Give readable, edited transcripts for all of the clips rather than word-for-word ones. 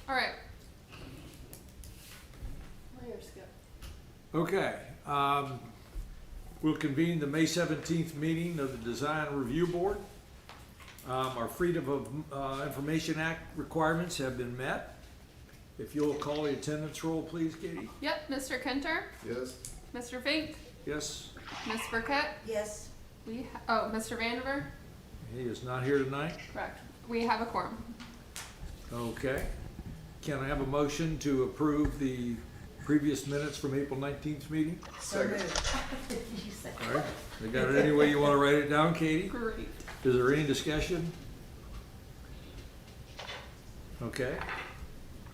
All right. Where's Skip? Okay, we'll convene the May 17th meeting of the Design Review Board. Our Freedom of Information Act requirements have been met. If you'll call the attendance roll, please, Katie. Yep, Mr. Kenter, Yes. Mr. Fink, Yes, Ms. Burkett, Yes. Mr. Vandiver. he is not here tonight. Correct. We have a quorum. Okay. Can I have a motion to approve the previous minutes from April 19th meeting? So moved. You said- All right, you got it any way you want to write it down, Katie? Great. Is there any discussion? Okay.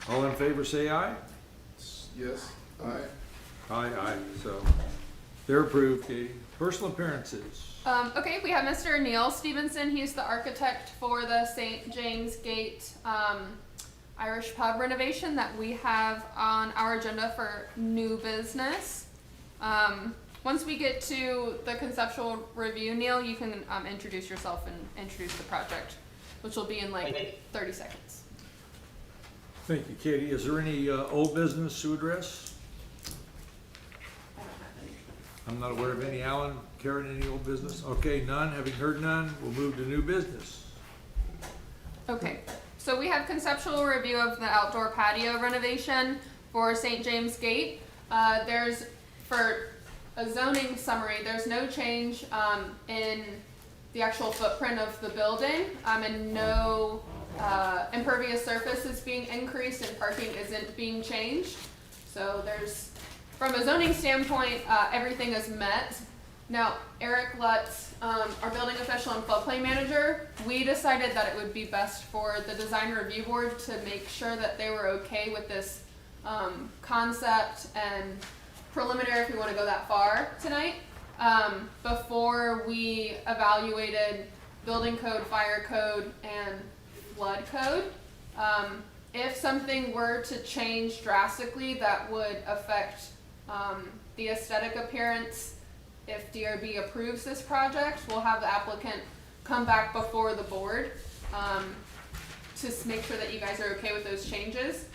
All in favor say aye. Yes. Aye. Aye, so they're approved, Katie. Personal appearances. Okay, we have Mr. Neil Stevenson. He's the architect for the St. James Gate Irish pub renovation that we have on our agenda for new business. Once we get to the conceptual review, Neil, you can introduce yourself and introduce the project, which will be in like 30 seconds. Thank you, Katie. Is there any old business to address? I'm not aware of any. Alan, Karen, any old business? Okay, none. Having heard none, we'll move to new business. Okay, so we have conceptual review of the outdoor patio renovation for St. James Gate. There's, for a zoning summary, there's no change in the actual footprint of the building, and no impervious surface is being increased and parking isn't being changed. So there's, from a zoning standpoint, everything is met. Now, Eric Lutz, our building official and floodplain manager, we decided that it would be best for the design review board to make sure that they were okay with this concept and preliminary, if we want to go that far tonight, before we evaluated building code, fire code, and flood code. If something were to change drastically, that would affect the aesthetic appearance. If DRB approves this project, we'll have the applicant come back before the board to make sure that you guys are okay with those changes.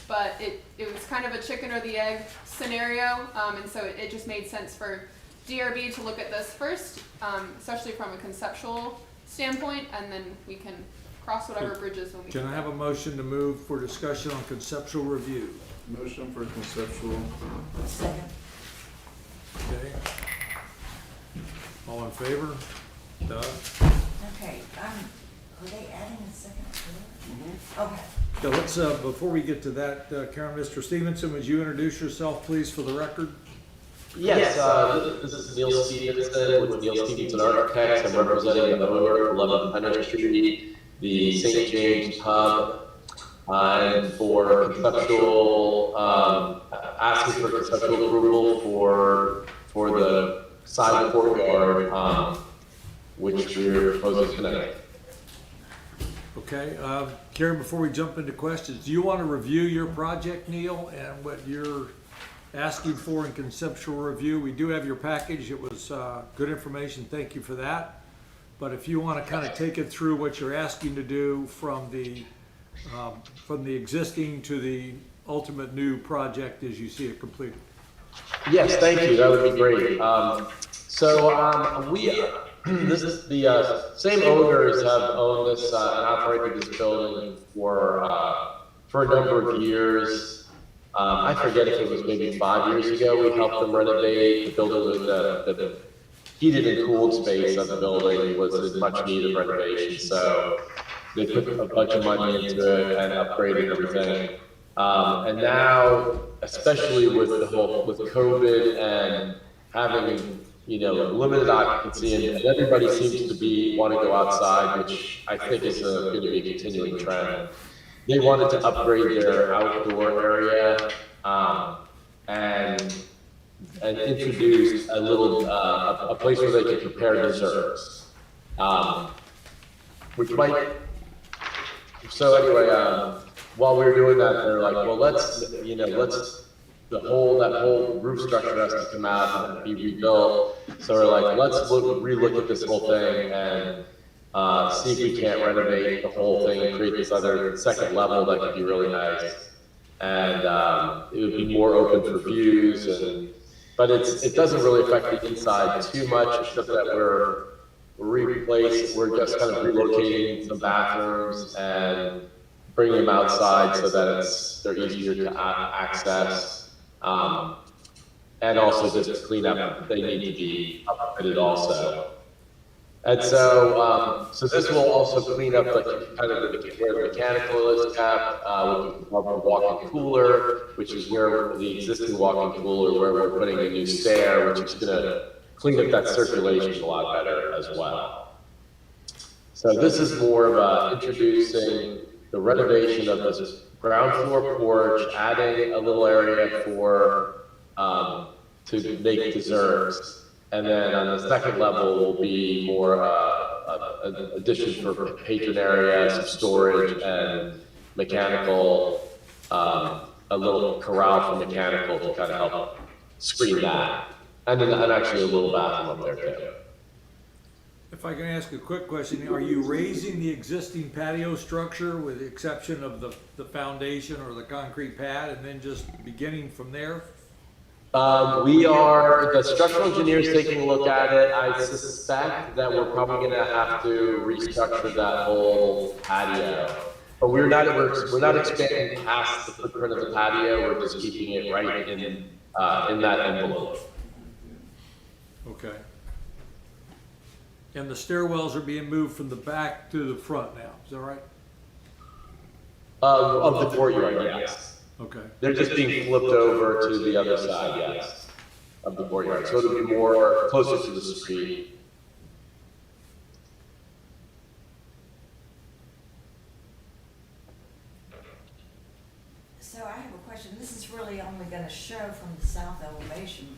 But it was kind of a chicken or the egg scenario, and so it just made sense for DRB to look at this first, especially from a conceptual standpoint, and then we can cross whatever bridges when we Can I have a motion to move for discussion on conceptual review? Motion for conceptual. Second. Okay. All in favor? Doug? Okay, are they adding a second floor? Okay. Yeah, let's, before we get to that, Karen, Mr. Stevenson, would you introduce yourself, please, for the record? Yes, this is Neil Stevenson with Neil Stevenson Architects. I'm representing the owner of 11 Pioneer Street, the St. James Pub, and for conceptual, asking for conceptual approval for the side courtyard, which we're proposing tonight. Okay, Karen, before we jump into questions, do you want to review your project, Neil, and what you're asking for in conceptual review? We do have your package. It was good information. Thank you for that. But if you want to kind of take it through what you're asking to do from the existing to the ultimate new project as you see it completed. Yes, thank you. That would be great. This is the same owners have owned this and operated this building for a number of years. I forget if it was maybe 5 years ago. We helped them renovate the building. The heated and cooled space of the building was in much need of renovation. So they put a bunch of money into it and upgraded everything. And now, especially with COVID and having limited occupancy, and everybody seems to want to go outside, which I think is going to be a continuing trend. They wanted to upgrade their outdoor area and introduce a little a place where they could prepare desserts, which might. So anyway, while we were doing that, they're like, well, let's that whole roof structure has to come out and be rebuilt. So we're like, let's relook at this whole thing see if we can't renovate the whole thing and create this other second level that could be really nice. And it would be more open for views, but it doesn't really affect the inside too much, except that we're just kind of relocating some bathrooms and bringing them outside so that they're easier to access. And also just clean up, they need to be upgraded also. And so, so this will also clean up where the mechanical is kept, with the walk-in cooler, which is where the existing walk-in cooler, where we're putting a new stair, which is gonna clean up that circulation a lot better as well. So this is more of introducing the renovation of this ground floor porch, adding a little area for, to make desserts. And then on the second level will be more an addition for patron area, some storage and mechanical, a little corral for mechanical to kind of help screen that. And then actually a little bathroom up there too. If I can ask a quick question, are you raising the existing patio structure with the exception of the foundation or the concrete pad and then just beginning from there? The structural engineer's taking a look at it. I suspect that we're probably gonna have to restructure that whole patio. But we're not expanding past the footprint of the patio, we're just keeping it right in that envelope. Okay. And the stairwells are being moved from the back to the front now, is that right? Of the courtyard, yes. Okay. They're just being flipped over to the other side, yes, of the courtyard. So it'll be more closer to the street. So I have a question. This is really only gonna show from the south elevation,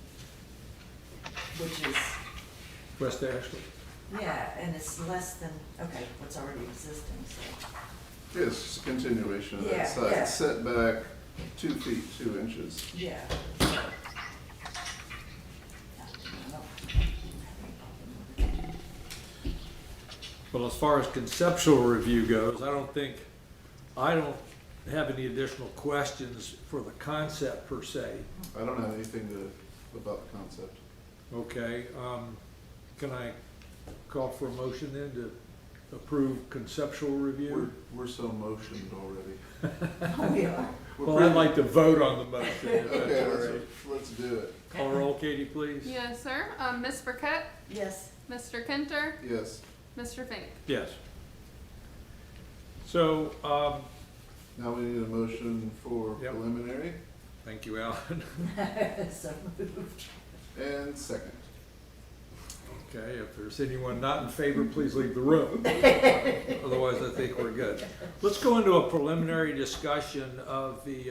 which is, West Ashley. yeah, and it's less than, okay, what's already existing, so. Yeah, it's just a continuation of Yeah, that side. yeah. It's set back 2 feet, 2 inches. Yeah. Well, as far as conceptual review goes, I don't have any additional questions for the concept per se. I don't have anything about the concept. Okay, can I call for a motion then to approve conceptual review? We're so motioned already. Oh, we are. We're Well, pretty- I'd like to vote on the motion. if that's Okay, all right. let's do it. Call roll, Katie, please. Yes, sir. Ms. Burkett, Yes. Mr. Kinter, Yes. Mr. Fink. Yes. So, Now we need a motion for Yep. preliminary thank you, Alan. So moved. and second. Okay, if there's anyone not in favor, please leave the room. Otherwise, I think we're good. Let's go into a preliminary discussion of the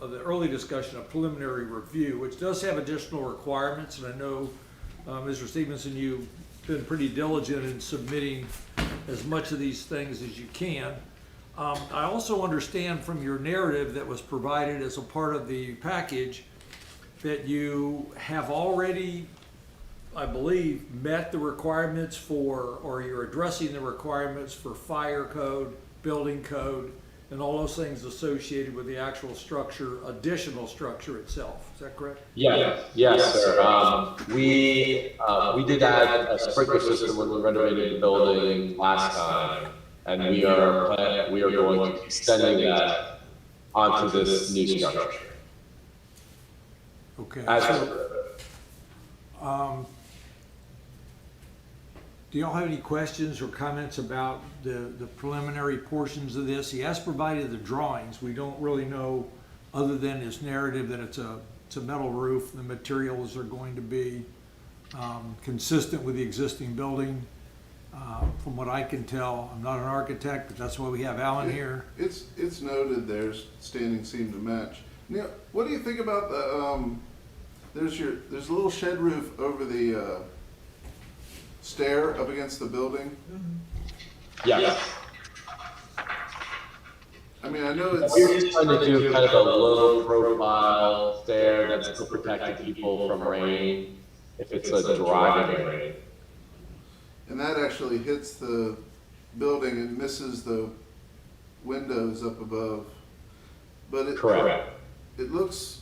early discussion of preliminary review, which does have additional requirements, and I know, Mr. Stevenson, you've been pretty diligent in submitting as much of these things as you can. I also understand from your narrative that was provided as a part of the package that you have already, I believe, met the requirements for, or you're addressing the requirements for fire code, building code, and all those things associated with the actual structure, additional structure itself. Is that correct? Yes, sir. We did add a sprinkler system when we renovated the building last time, and we are going to be extending that onto this new structure. Okay. As Do y'all have any questions or comments about the preliminary portions of this? He has provided the drawings. We don't really know, other than his narrative, that it's a metal roof. The materials are going to be consistent with the existing building. From what I can tell, I'm not an architect, but that's why we have Alan here. It's noted there's standing seam to match. Neil, what do you think about the, there's a little shed roof over the, stair up against the building? Yes. I mean, I know We're it's, just trying to do kind of a low profile stair that's still protecting people from rain if it's a driving rain. and that actually hits the building and misses the windows up above. But Correct. it looks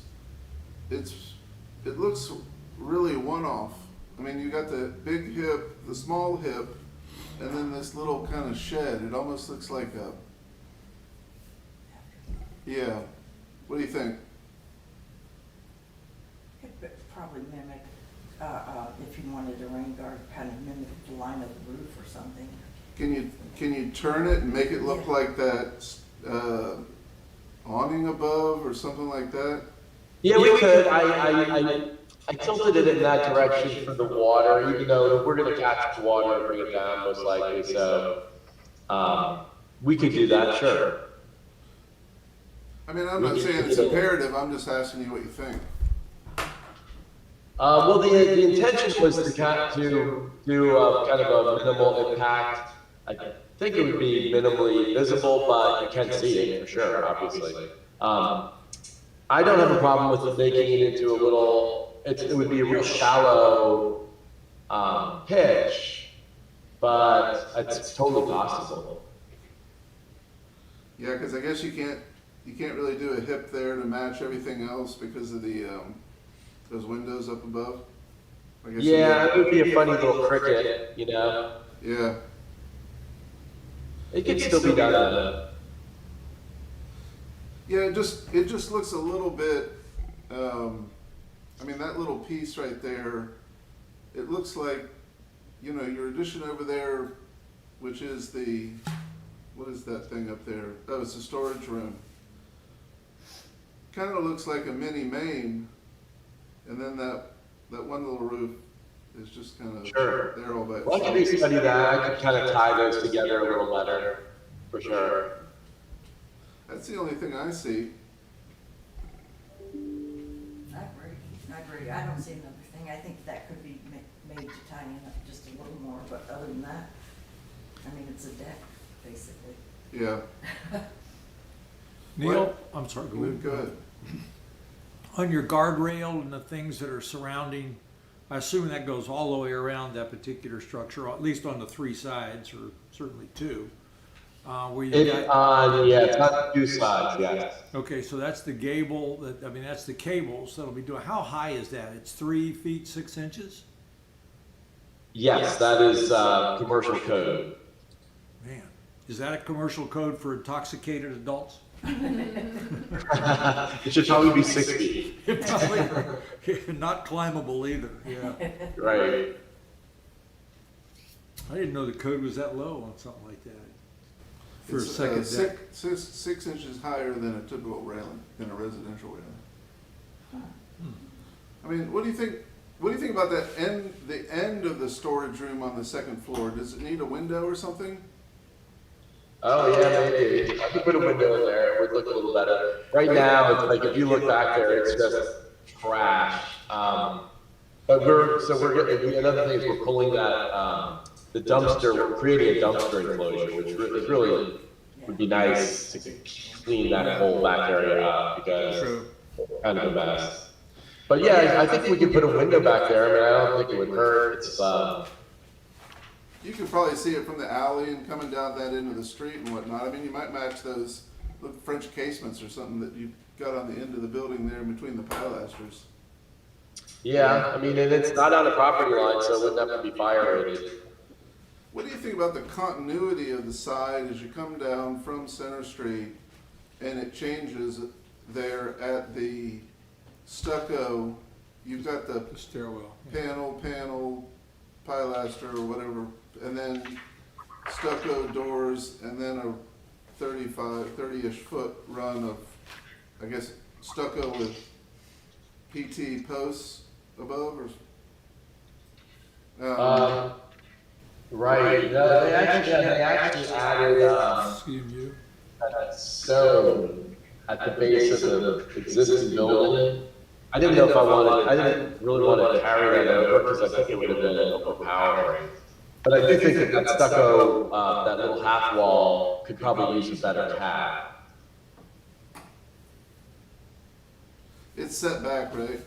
really one-off. I mean, you got the big hip, the small hip, and then this little kind of shed. It almost looks like a, yeah. What do you think? Could probably mimic, if you wanted a rain guard, kind of mimic the line of the roof or something. Can you turn it and make it look Yeah. like that awning above or something like that? Yeah, we could. I tilted it in that direction for the water, even though we're gonna catch the water and bring it down most likely, so, we could do that, sure. I mean, I'm not saying it's imperative, I'm just asking you what you think. Well, the intention was to do kind of a minimal impact. I think it would be minimally visible, but you can see it for sure, obviously. I don't have a problem with making it into a little, it would be a real shallow pitch, but it's totally possible. Yeah, because I guess you can't really do a hip there to match everything else because of the those windows up above. I guess Yeah, it would be a funny little cricket, you know? Yeah. It could still be done though. Yeah, it just looks a little bit. I mean, that little piece right there. It looks like, you know, your addition over there, which is the, what is that thing up there? Oh, it's a storage room. Kind of looks like a mini main, and then that one little roof is just kind of Sure. there all by Well, I itself. could study that. I could kind of tie those together a little better, for sure. That's the only thing I see. I agree, I don't see another thing, I think that could be made to tie in up just a little more, but other than that, I mean, it's a deck, basically. Yeah. Neil, I'm sorry, go ahead. Go ahead. On your guardrail and the things that are surrounding, I assume that goes all the way around that particular structure, at least on the three sides, or certainly two. Where you It's got, on, yeah, it's on two sides, yes. okay, so that's the gable, that's the cables that'll be doing, how high is that? It's 3 feet 6 inches? Yes, that is commercial code. Man, is that a commercial code for intoxicated adults? It should probably be 6 feet. Probably not climbable either, yeah. Right. I didn't know the code was that low on something like that. For a It's, second deck. 6 inches higher than a typical railing, than a residential railing. I mean, what do you think? What do you think about that the end of the storage room on the second floor? Does it need a window or something? Oh, yeah, maybe. I could put a window in there, it would look a little better. Right now, it's like, if you look back there, it's just trash. But another thing is we're pulling that, the dumpster, we're creating a dumpster enclosure, which is really, would be nice to clean that whole back area up, because it's kind of a mess. But yeah, I think we could put a window back there, I mean, I don't think it would hurt, it's, You can probably see it from the alley and coming down that end of the street and whatnot. I mean, you might match those little French casements or something that you got on the end of the building there in between the pilasters. yeah, I mean, and it's not on a property line, so it wouldn't have to be fire rated. What do you think about the continuity of the side as you come down from Center Street and it changes there at the stucco? You've got the The stairwell. panel, pilaster or whatever, and then stucco doors, and then a 30-ish foot run of, I guess, stucco with PT posts above, or? Right, no, they actually added, Excuse you. stone at the base of the existing building. I didn't know if I didn't really want to carry that over, because I think it would have been overpowering. But I do think that stucco, that little half wall could probably use a better cap. It's set back, right?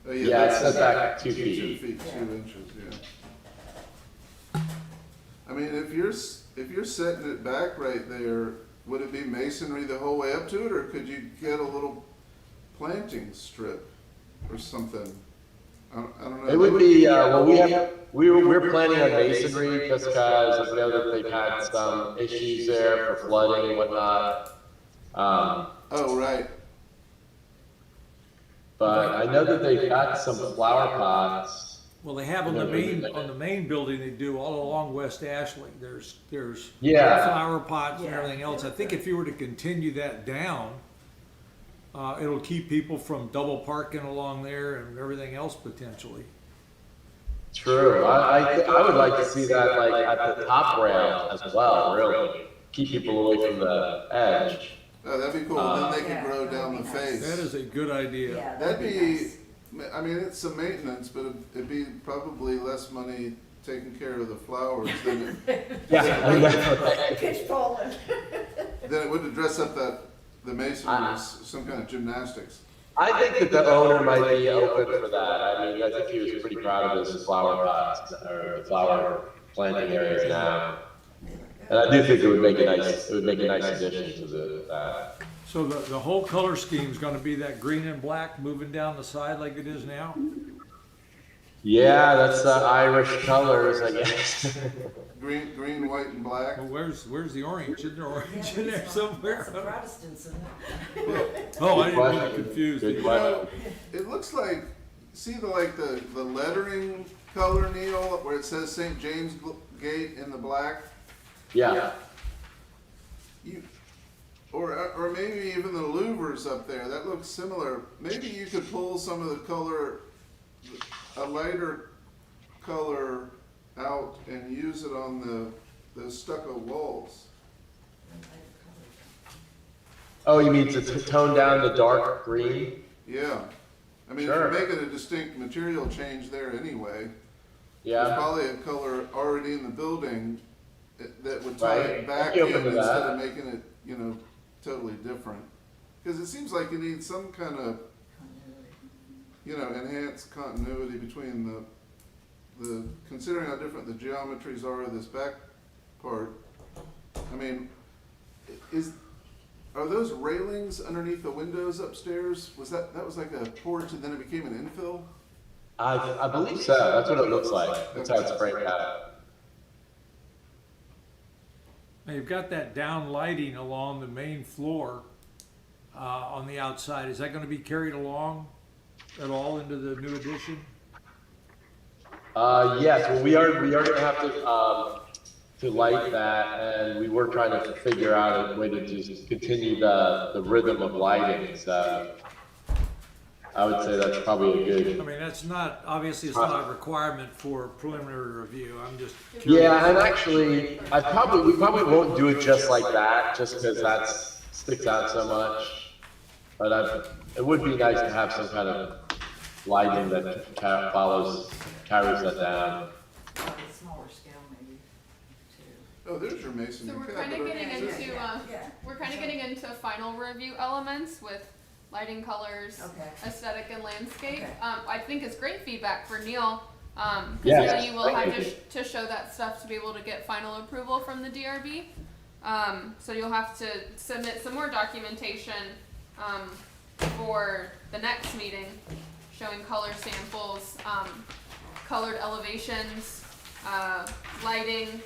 Oh, Yeah, it's that's set back 2 2 feet. feet, 2 inches, yeah. I mean, if you're setting it back right there, would it be masonry the whole way up to it, or could you get a little planting strip or something? I don't know. It would be, well, we're planning on masonry just because I know that they've had some issues there for flooding and whatnot. Oh, right. But I know that they've got some flower pots. Well, they have on the main building, they do all along West Ashley. There's Yeah. flower pots and Yeah. everything else. I think if you were to continue that down, it'll keep people from double parking along there and everything else potentially. True. I would like to see that like at the top rail as well, really. Keep people away from the edge. Oh, that'd be cool. Then they Yeah, could grow that down would the be nice. face. That is a good idea. Yeah, That'd that'd be be, nice. I mean, it's some maintenance, but it'd be probably less money taking care of the flowers than Pitch Poland. it would to dress up the masonry as some kind of gymnastics. I think that the owner might be open for that. I mean, I think he was pretty proud of his flower pots or the flower planting areas now. And I do think it would make a nice addition to that. So the whole color scheme is gonna be that green and black moving down the side like it is now? Yeah, that's Irish colors, I guess. Green, white, and black. Well, where's the orange? Isn't there orange Yeah, in there that's somewhere? the Protestants, isn't it? Oh, I didn't want to question. confuse Good you. You know, it looks like, see the lettering color, Neil, where it says St. James Gate in the black? Yeah. Or maybe even the louvers up there, that looks similar. Maybe you could pull some of the color, a lighter color out and use it on the stucco walls. Oh, you mean to tone down the dark green? Yeah. I mean, Sure. if you're making a distinct material change there anyway, there's Yeah. probably a color already in the building that would tie Right. it back I'd be in open to instead that. of making it, totally different. Because it seems like you need some kind of, enhanced continuity between the considering how different the geometries are of this back part. I mean, are those railings underneath the windows upstairs? That was like a porch and then it became an infill? I believe so. That's what it looks like. That's how it's framed out. Now, you've got that down lighting along the main floor, on the outside. Is that gonna be carried along at all into the new addition? Yes, well, we are gonna have to light that, and we were trying to figure out a way to just continue the rhythm of lighting, so I would say that's probably a I good. mean, obviously it's not a requirement for preliminary review. I'm just curious. Yeah, and actually, we probably won't do it just like that, just because that sticks out so much. But it would be nice to have some kind of lighting that carries that down. On a smaller scale maybe, too. Oh, there's your masonry. So we're kind of getting Yeah, into, yeah. we're kind of getting into final review elements with lighting, colors, Okay. aesthetic, and landscape. Okay. I think it's great feedback for Neil, because Yes, you will have thank you. to show that stuff to be able to get final approval from the DRB. So you'll have to submit some more documentation for the next meeting, showing color samples, colored elevations, lighting,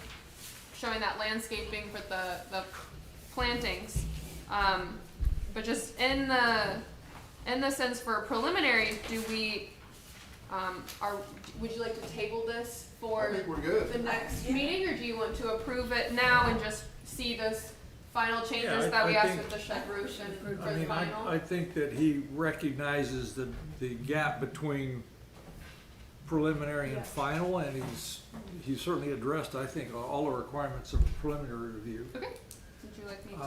showing that landscaping for the plantings. But just in the sense for preliminary, would you like to table this I for think we're good. the next Yeah. meeting, or do you want to approve it now and just see those final changes Yeah, that we I asked think- with the shed roof and for I the mean, final? I think that he recognizes the gap between preliminary and final, and he's certainly addressed, I think, all the requirements of preliminary review. Okay, would you like me to?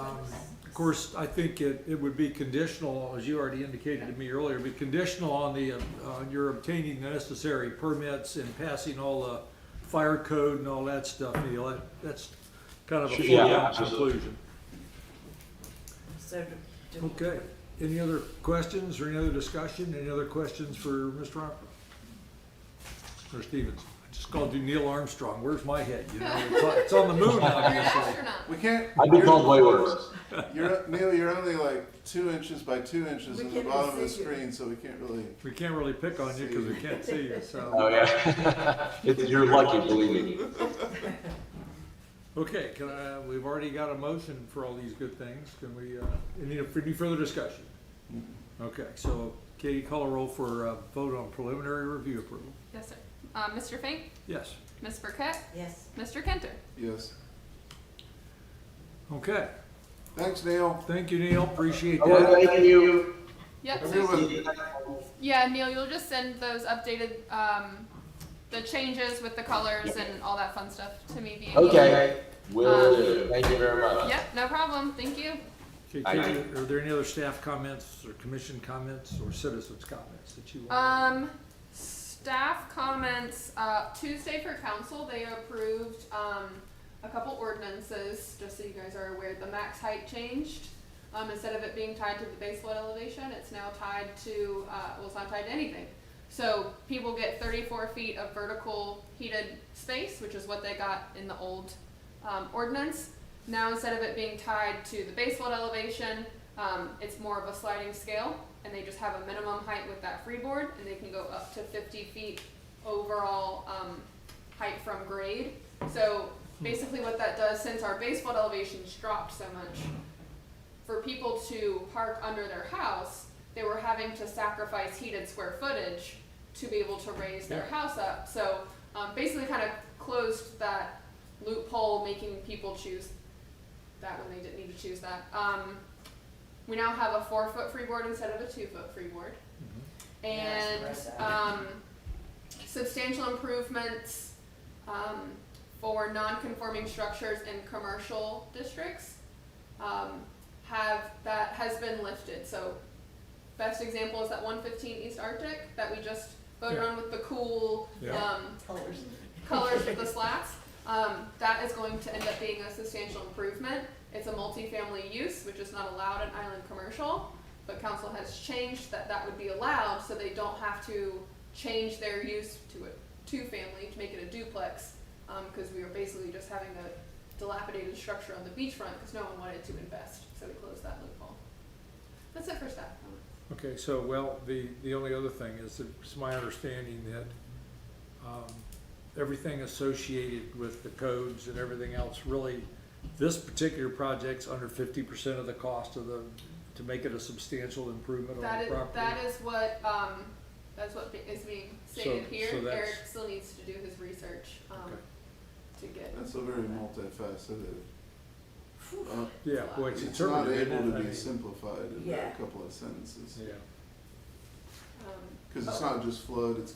Of course, I think it would be conditional, as you already indicated to me earlier, be conditional on your obtaining the necessary permits and passing all the fire code and all that stuff, Neil. That's kind of a Yeah, foregone absolutely. conclusion. So, do- Okay, any other questions or any other discussion? Any other questions for Mr. Harper? Or Stevens? Just called you Neil Armstrong. Where's my head? You know, it's on the moon, You're an obviously. astronaut. We can't. I'd be called way worse. Neil, you're only like 2 inches by 2 inches We in the can't bottom of the see you. screen, so we can't really. We can't really pick on you because we can't see you, so. Oh, yeah. You're lucky, believe me. Okay, we've already got a motion for all these good things. Can we, any further discussion? Okay, so Katie, call a roll for vote on preliminary review approval. Yes, sir. Mr. Fink, Yes. Ms. Burkett, Yes. Mr. Kenter. Yes. Okay, Thanks, Neil. thank you, Neil, appreciate Oh, that. thank you. Yep. Have a So, good one. yeah, Neil, you'll just send those updated, the changes with the colors and all that fun stuff to me via email. Okay, will do. Thank you very much. Yep, no problem. Thank you. Okay, Katie, are there any other staff comments or commission comments or citizens comments that you want? Staff comments, Tuesday for council, they approved, a couple ordinances, just so you guys are aware. The max height changed. Instead of it being tied to the base flood elevation, it's now tied to, well, it's not tied to anything. So people get 34 feet of vertical heated space, which is what they got in the old, ordinance. Now, instead of it being tied to the base flood elevation, it's more of a sliding scale, and they just have a minimum height with that freeboard, and they can go up to 50 feet overall height from grade. So basically what that does, since our base flood elevations dropped so much, for people to park under their house, they were having to sacrifice heated square footage to be able to raise their house up. So basically kind of closed that loophole, making people choose that when they didn't need to choose that. We now have a 4-foot freeboard instead of a 2-foot freeboard. And substantial improvements for non-conforming structures in commercial districts has been lifted. So best example is that 115 East Arctic that we just voted on with the cool colors with the slats. That is going to end up being a substantial improvement. It's a multifamily use, which is not allowed in island commercial, but council has changed that would be allowed, so they don't have to change their use to a 2-family to make it a duplex, because we were basically just having a dilapidated structure on the beachfront because no one wanted to invest, so we closed that loophole. That's it for staff comments. Okay, so, well, the only other thing is, it's my understanding that everything associated with the codes and everything else, really, this particular project's under 50% of the cost of to make it a substantial improvement on the property. That's what is being stated here. so that's- Eric still needs to do his research, to get. That's a very multifaceted. Yeah, boy, it's It's not interpretive, isn't able it? to I be mean, simplified in Yeah. a couple of sentences. Yeah, Because it's not just flood, it's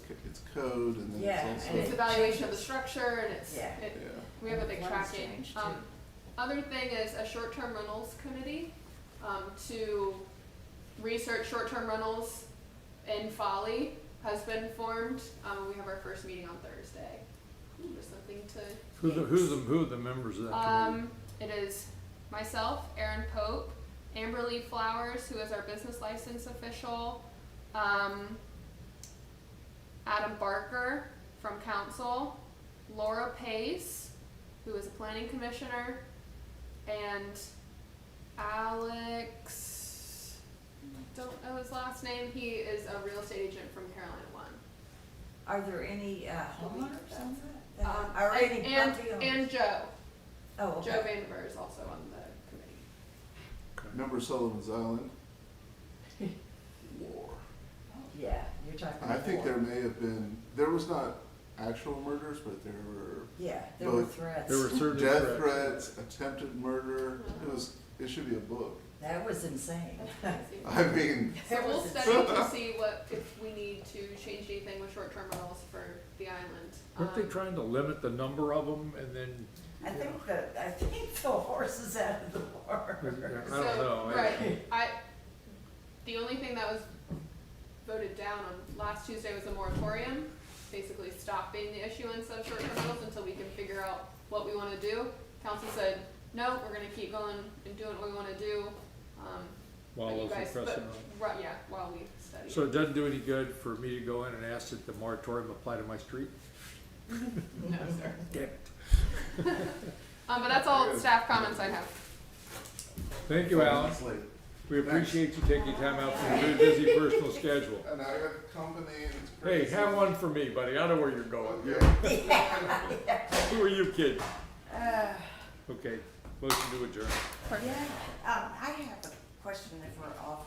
code, and then Yeah, it's and It's also. evaluation of the structure, and it's, Yeah. it, Yeah. we have a big One's tracking. changed, too. Other thing is a short-term rentals committee, to research short-term rentals in Folly has been formed. We have our first meeting on Thursday. Just something to. who are the members of that committee? It is myself, Aaron Pope, Amberly Flowers, who is our business license official, Adam Barker from council, Laura Pace, who is a planning commissioner, and Alex, don't know his last name, he is a real estate agent from Carolina One. Are there any homeowners on that? Are any property owners? And Joe. Oh, Joe okay. Vandiver is also on the committee. Remember Sullivan's Island? War. Yeah, you're talking about. I think there may have been, there was not actual murders, but there were Yeah, there were both threats. There were certainly death threats, attempted murder. It should be a book. That was insane. I mean, So That we'll was study to see if we need to change anything with short-term rentals for the island. Weren't they trying to limit the number of them and then? I think the horse is out of the barn. I don't know. Right, the only thing that was voted down on last Tuesday was a moratorium, basically stopping the issuance of short-term rentals until we can figure out what we wanna do. Council said, no, we're gonna keep going and doing what we wanna do. While but you those are guys- pressing but- on. Right, yeah, while we study. So it doesn't do any good for me to go in and ask that the moratorium apply to my street? No, sir. Damn it. But that's all staff comments I have. Thank you, Alan. It's late. We appreciate you taking time out from your very busy personal schedule. And I got company and it's Hey, crazy. have one for me, buddy. I know where you're going. Okay. Who are you kidding? Uh, Okay, motion to adjourn. Yeah, I have a question if we're off